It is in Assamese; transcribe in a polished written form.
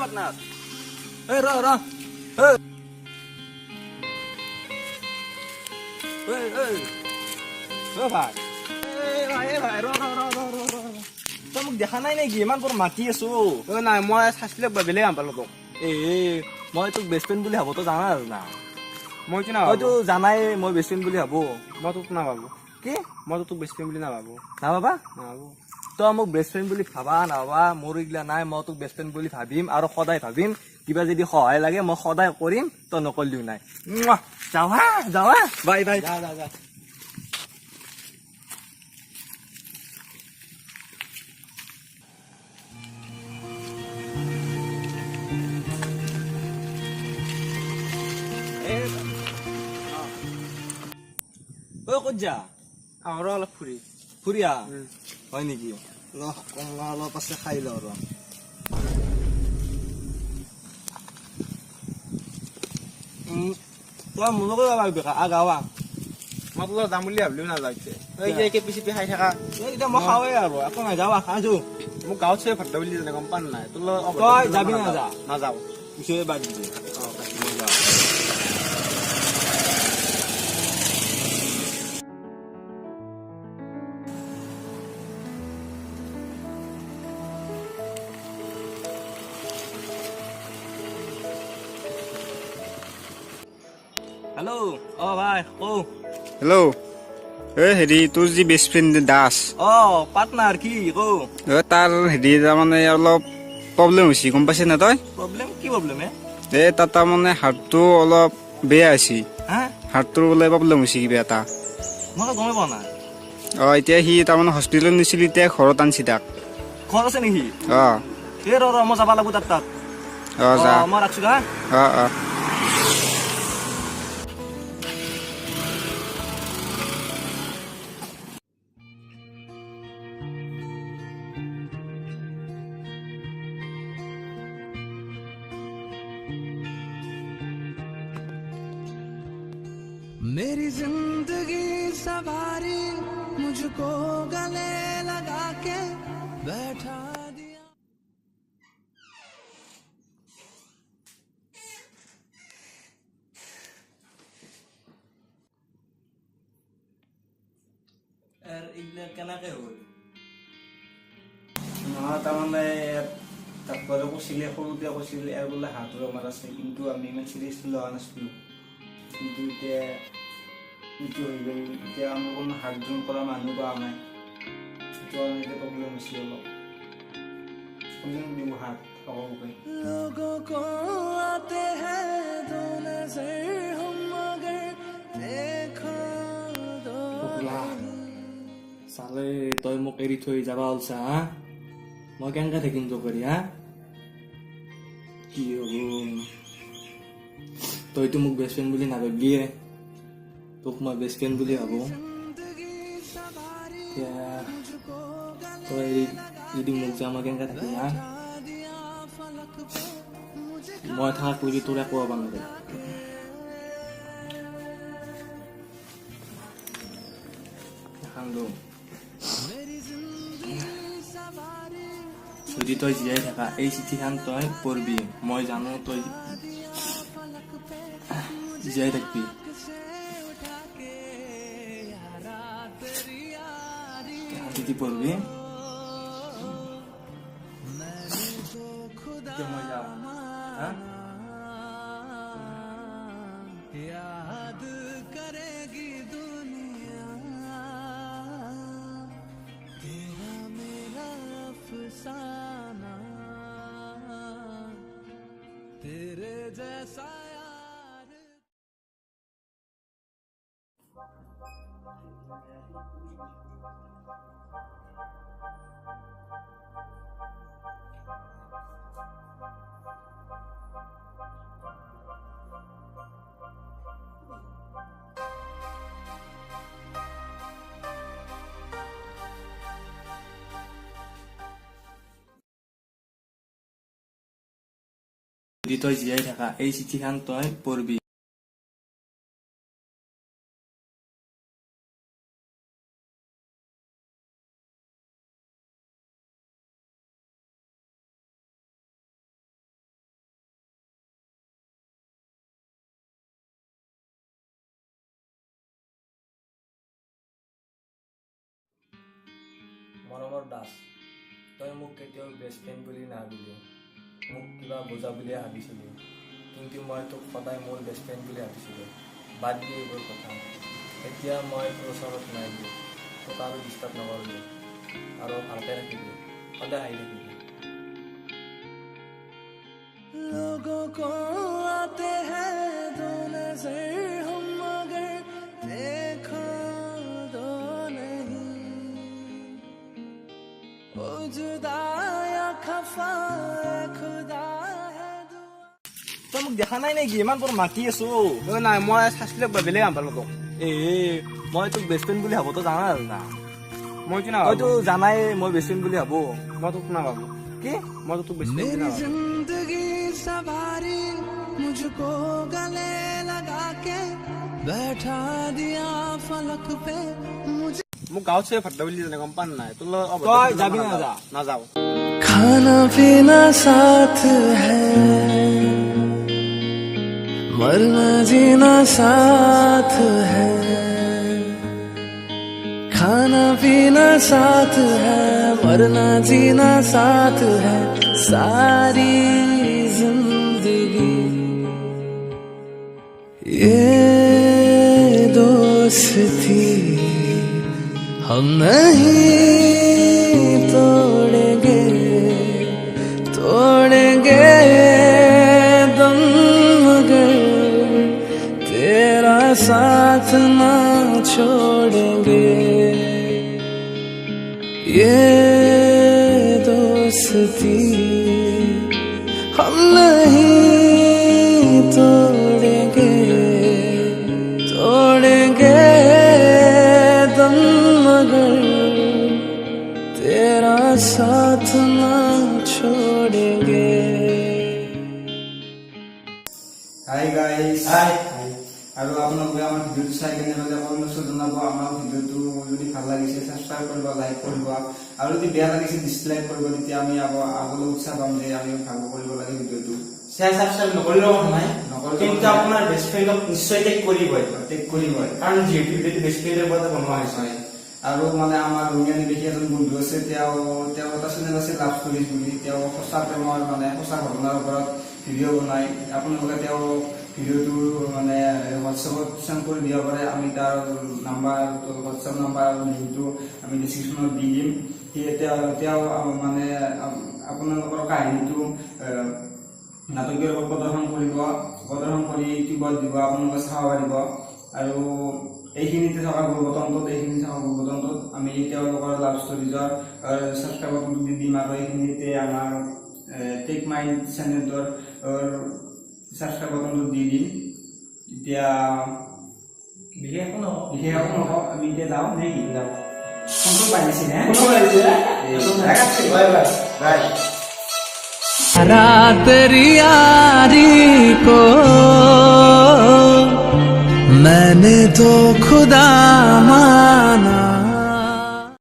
পাৰ্টনাৰ এই ৰ ৰ এই এই এই ও ভাই এই ভাই ৰ ৰ ৰ ৰ ৰ তই মোক দেখা নাই নেকি ইমান বৰ মাতি আছো নাই মই চাইছিলে বেলেগ আম পালো তোক মই তোক বেষ্ট ফ্ৰেণ্ড বুলি ভাবো তই জানা আৰু না মই কি তইতো জানাই মই বেষ্ট ফ্ৰেণ্ড বুলি ভাবো মই তোক নাভাবো কি মইতো তোক বেষ্ট ফ্ৰেণ্ড বুলি নাভাবো নাভাবা নাভাবো তই মোক বেষ্ট ফ্ৰেণ্ড বুলি ভাবা নাভাবা মোৰ এইগিলা নাই মই তোক বেষ্ট ফ্ৰেণ্ড বুলি ভাবিম আৰু সদায় ভাবিম কিবা যদি সহায় লাগে মই সদায় কৰিম তই নকৰিলেও নাই যাৱা যাৱা বাই বাই যা যা যা ঐ ক'ত যা আৰু অলপ ফুৰি ফুৰিয়া হয় নেকি অলপ আছে খাই লওঁ ৰ তই মোৰ লগত যাবা বেকা গাৱা মই তোৰ লগত যাম বুলি ভাবিলেও নাযাওঁ এতিয়া তই এতিয়া একে পিচি খাই থাকা এতিয়া মই খাওঁৱেই আৰু একো নাই যাৱা খাইছো মোক গাঁৱত চবে ভাত বুলি জানে গম পান নাই তোৰ লগত তই যাবি নাযা নাযাওঁ পিছৰে বাদ দিবি হেল্ল' অ ভাই কৌ হেল্ল' হেৰি তোৰ যি বেষ্ট ফ্ৰেণ্ড দাস অ পাৰ্টনাৰ কি কৌ তাৰ হেৰি তাৰমানে অলপ প্ৰব্লেম হৈছে গম পাইছে না তই প্ৰব্লেম কি প্ৰব্লেম তাৰ তাৰমানে হাৰ্টটো অলপ বেয়া হৈছে হা হাৰ্টটোৰ বোলে প্ৰব্লেম হৈছে কিবা এটা মই গমেই পোৱা নাই এতিয়া সি তাৰমানে হস্পিটেলত নিছিল এতিয়া ঘৰত আনিছে তাক ঘৰত আছে নেকি অঁ এই ৰ মই যাব লাগিব তাত যা মই ৰাখছো হা অঁ मेरी जिंदगी सवारी मुझको गले लगा के बैठा दिया এইবিলাক কেনেকে হ'ল নহয় তাৰমানে ডাক্তৰে কৈছিলে সৰুতে কৈছিলে ইয়াৰ বোলে হাত বেমাৰ আছে কিন্তু আমি ইমান চিৰিয়াছলি লোৱা নাছিলোঁ কিন্তু এতিয়া এইটো হৈ গ'ল এতিয়া আমাৰ কোনো হাত জোন কৰা মানুহ পোৱা নাই সেইটো আমি এতিয়া প্ৰব্লেম হৈছে অলপ কোনজন দিব হাত সকলোকে लोगों को आते हैं दो नजर हम मगर देखो दो চালে তই মোক এৰি থৈ যাবা ওলছা হা মই কেনেকে থাকিম তোক কৰি হা কি হ'ব তইতো মোক বেষ্ট ফ্ৰেণ্ড বুলি নাভাবিয়ে তোক মই বেষ্ট ফ্ৰেণ্ড বুলি ভাবো এতিয়া তই যদি মোক যা মই কেনেকে থাকিম হা মই থাক বুলি তোৰ একো হ'ব নোৱাৰে খান্দো যদি তই জীয়াই থাকা এই চিঠিখন তই পঢ়বি মই জানো তই জীয়াই থাকবি চিঠি পঢ়বি মই যাওঁ হা याद करेगी दुनिया तेरा मेरा अफसाना तेरे जैसा यार যদি তই জীয়াই থাকা এই চিঠিখন তই পঢ়বি নামৰ দাস তই মোক কেতিয়াও বেষ্ট ফ্ৰেণ্ড বুলি নাভাবিলি মোক কিবা বুজা বুলিয়ে ভাবিছিলি কিন্তু মই তোক সদায় মোৰ বেষ্ট ফ্ৰেণ্ড বুলি ভাবিছিলোঁ বাদ দি এইবোৰ কথা এতিয়া মই তোৰ ওচৰত নাই দিওঁ তোক আৰু ডিষ্টাৰ্ব নকৰিবি আৰু ভালকৈ ৰাখিবি সদায় আহি থাকিবি लोगों को आते हैं दो नजर हम मगर देखो दो नहीं ओ जुदा या खफा खुदा है তই মোক দেখা নাই নেকি ইমান তোৰ মাতি আছো নাই মই চাইছিলোঁ বেলেগ আন পালোঁ তোক মই তোক বেষ্ট ফ্ৰেণ্ড বুলি ভাবো তই জানা না মইতো তইতো জানাই মই বেষ্ট ফ্ৰেণ্ড বুলি ভাবো মই তোক নাভাবোঁ কি মইতো তোক বেছি मेरी जिंदगी सवारी मुझको गले लगा के बैठा दिया फलक पे मुझे মোক গাঁৱত চবে ভাত বুলি জানে গম পান নাই তোৰ লগত তই যাবি নে নাযা? নাযাওঁ खाना पीना साथ है मरना जीना साथ है खाना पीना साथ है मरना जीना साथ है सारी जिंदगी ये दोस्ती हम नहीं तोड़ेंगे तोड़ेंगे दम मगर तेरा साथ ना छोड़ेंगे ये दोस्ती हम नहीं तोड़ेंगे तोड़ेंगे दम मगर तेरा साथ ना छोड़ेंगे হাই গাইজ আৰু আপোনালোকে আমাৰ ভিডিঅ'টো চাই কিনে হ'লে পৰামৰ্শ জনাব আমাৰ ভিডিঅ'টো যদি ভাল লাগিছে ছাবস্ক্ৰাইব কৰিব লাইক কৰিব আৰু যদি বেয়া লাগিছে ডিছলাইক কৰিব তেতিয়া আমি আগলৈ উৎসাহ পাম যে আমি ভাল কৰিব লাগে ভিডিঅ'টো শ্বেয়াৰ ছাবস্ক্ৰাইব নকৰিলেও কথা নাই নকৰিলেও কিন্তু কথা নাই। আপোনাৰ বেষ্ট ফ্ৰেণ্ডক নিশ্চয় টেগ কৰিবই টেক কৰিবই কাৰণ যিহেতু ভিডিঅ'টো বেষ্ট ফ্ৰেণ্ডৰ ওপৰতে বনোৱা হৈছে আৰু মানে আমাৰ ৰঙিয়া নিৱেশী এজন বন্ধু আছে তেওঁ এটা চেনেল আছে লাভ ষ্টৰিজ বুলি তেওঁ সঁচা প্ৰেমৰ মানে সঁচা ঘটনাৰ ওপৰত ভিডিঅ' বনায় আপোনালোকে তেওঁ ভিডিঅ'টো মানে হোৱাটছএপত চেণ্ড কৰি দিব পাৰে আমি তাৰ নাম্বাৰ হোৱাটছএপ নাম্বাৰ লিংকটো আমি ডিছক্ৰিপশ্যনত দি দিম তেওঁ মানে আপোনালোকৰ কাহিনীটো নাটকীয় ৰূপত প্ৰদৰ্শন কৰি ইউটিউবত দিব আপোনালোকে চাব পাৰিব আৰু এইখিনিতে থকা গুৰুবতন্তত আমি তেওঁলোকৰ লাভ ষ্টৰিজৰ ছাবস্ক্ৰাইব দি দিম আৰু এইখিনিতে আমাৰ টেক মাইণ্ড চেনেলটোৰ ছাবস্ক্ৰাইব বাটনটো দি দিম এতিয়া বিশেষ একো নকওঁ আমি এতিয়া যাওঁ নেকি যাওঁ ফোনটো বাজিছিলে रात यारी को मैंने तो खुदा माना